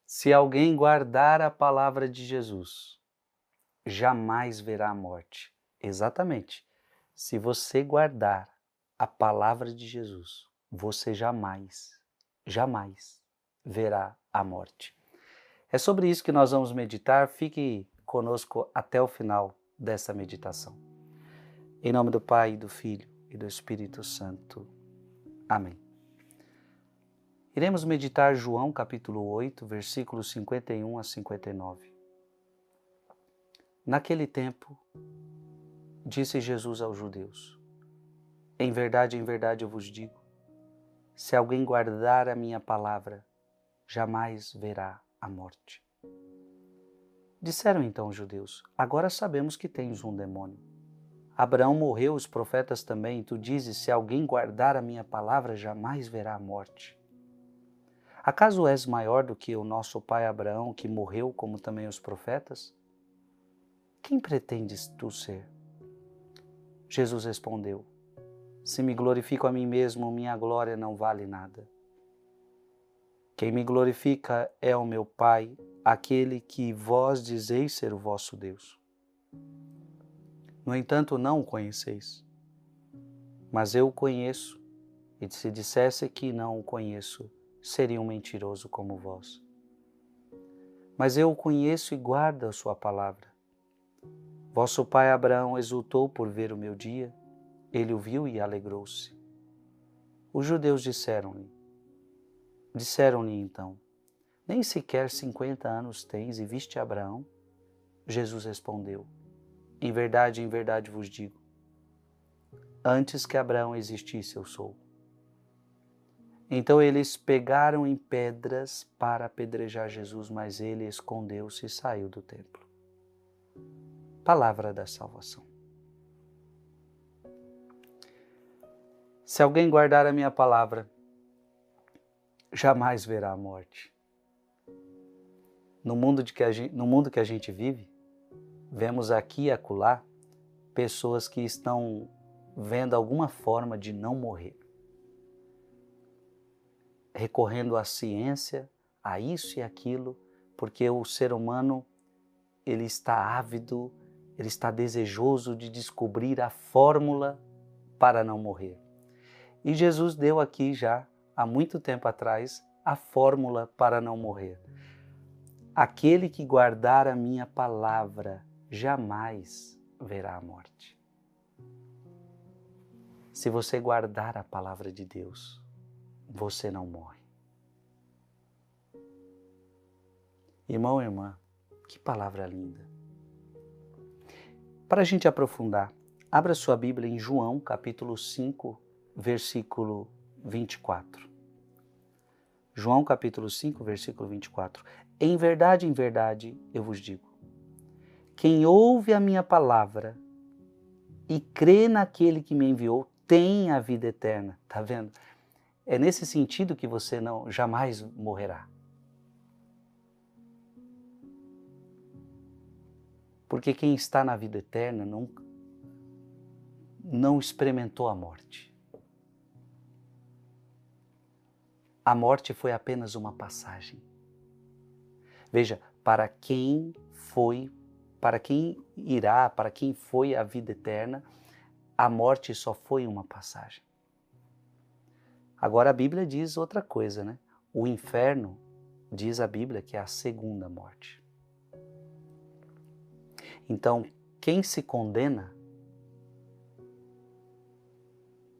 Se alguém guardar a palavra de Jesus, jamais verá a morte. Exatamente. Se você guardar a palavra de Jesus, você jamais verá a morte. É sobre isso que nós vamos meditar. Fique conosco até o final dessa meditação. Em nome do Pai, do Filho e do Espírito Santo. Amém. Iremos meditar João capítulo 8, versículos 51 a 59. Naquele tempo, disse Jesus aos judeus: em verdade eu vos digo, se alguém guardar a minha palavra, jamais verá a morte. Disseram então os judeus: agora sabemos que tens um demônio. Abraão morreu, os profetas também, e tu dizes, se alguém guardar a minha palavra, jamais verá a morte. Acaso és maior do que o nosso pai Abraão, que morreu, como também os profetas? Quem pretendes tu ser? Jesus respondeu: se me glorifico a mim mesmo, minha glória não vale nada. Quem me glorifica é o meu Pai, aquele que vós dizeis ser o vosso Deus. No entanto, não o conheceis. Mas eu o conheço, e se dissesse que não o conheço, seria um mentiroso como vós. Mas eu o conheço e guardo a sua palavra. Vosso pai Abraão exultou por ver o meu dia, ele o viu e alegrou-se. Os judeus disseram-lhe então, nem sequer 50 anos tens e viste Abraão? Jesus respondeu: em verdade vos digo, antes que Abraão existisse eu sou. Então eles pegaram em pedras para apedrejar Jesus, mas ele escondeu-se e saiu do templo. Palavra da salvação. Se alguém guardar a minha palavra, jamais verá a morte. No mundo que a gente vive, vemos aqui e acolá pessoas que estão vendo alguma forma de não morrer, recorrendo à ciência, a isso e aquilo, porque o ser humano ele está ávido, ele está desejoso de descobrir a fórmula para não morrer. E Jesus deu aqui já, há muito tempo atrás, a fórmula para não morrer. Aquele que guardar a minha palavra jamais verá a morte. Se você guardar a palavra de Deus, você não morre. Irmão e irmã, que palavra linda. Para a gente aprofundar, abra sua Bíblia em João, capítulo 5, versículo 24. João, capítulo 5, versículo 24. Em verdade eu vos digo, quem ouve a minha palavra e crê naquele que me enviou, tem a vida eterna. Tá vendo? É nesse sentido que você jamais morrerá. Porque quem está na vida eterna não experimentou a morte. A morte foi apenas uma passagem. Veja, para quem foi a vida eterna, a morte só foi uma passagem. Agora a Bíblia diz outra coisa, né? O inferno, diz a Bíblia, que é a segunda morte. Então, quem se condena,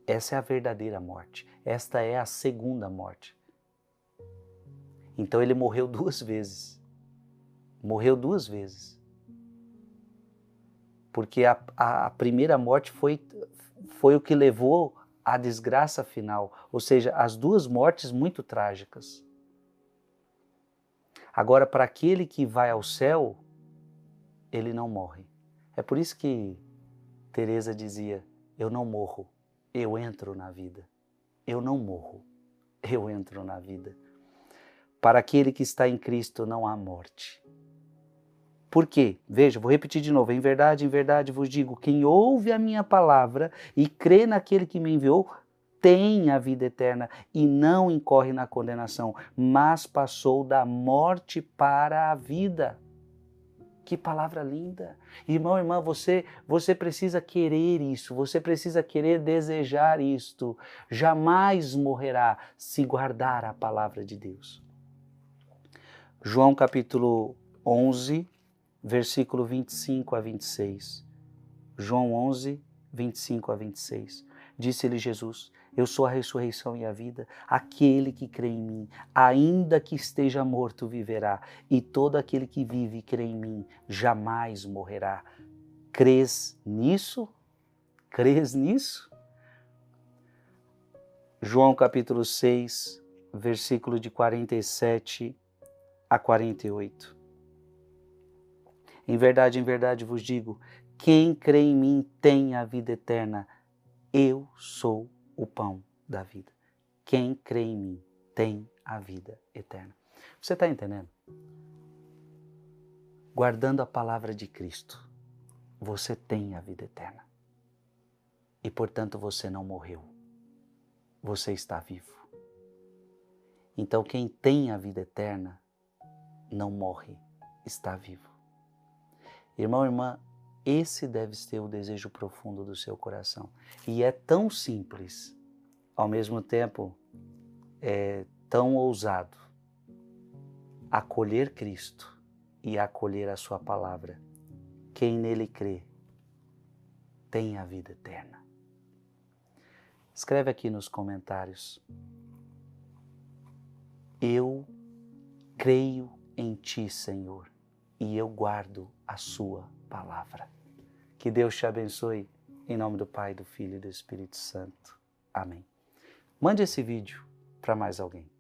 essa é a verdadeira morte. Esta é a segunda morte. Então ele morreu 2 vezes. Morreu 2 vezes. Porque a primeira morte foi o que levou à desgraça final. Ou seja, as 2 mortes muito trágicas. Agora, para aquele que vai ao céu, ele não morre. É por isso que Teresa dizia, eu não morro, eu entro na vida. Eu não morro, eu entro na vida. Para aquele que está em Cristo não há morte. Por quê? Veja, vou repetir de novo. Em verdade vos digo, quem ouve a minha palavra e crê naquele que me enviou, tem a vida eterna e não incorre na condenação, mas passou da morte para a vida. Que palavra linda! Irmão, irmã, você precisa querer isso, você precisa querer desejar isto. Jamais morrerá se guardar a palavra de Deus. João capítulo 11, versículo 25 a 26. João 11, 25 a 26. Disse-lhe Jesus: eu sou a ressurreição e a vida. Aquele que crê em mim, ainda que esteja morto, viverá. E todo aquele que vive e crê em mim, jamais morrerá. Crês nisso? Crês nisso? João capítulo 6, versículo de 47 a 48. Em verdade vos digo, quem crê em mim tem a vida eterna. Eu sou o pão da vida. Quem crê em mim tem a vida eterna. Você está entendendo? Guardando a palavra de Cristo, você tem a vida eterna. E, portanto, você não morreu. Você está vivo. Então, quem tem a vida eterna não morre, está vivo. Irmão, irmã, esse deve ser o desejo profundo do seu coração. E é tão simples, ao mesmo tempo é tão ousado, acolher Cristo e acolher a sua palavra. Quem nele crê tem a vida eterna. Escreve aqui nos comentários: eu creio em ti, Senhor, e eu guardo a sua palavra. Que Deus te abençoe, em nome do Pai, do Filho e do Espírito Santo. Amém. Mande esse vídeo para mais alguém.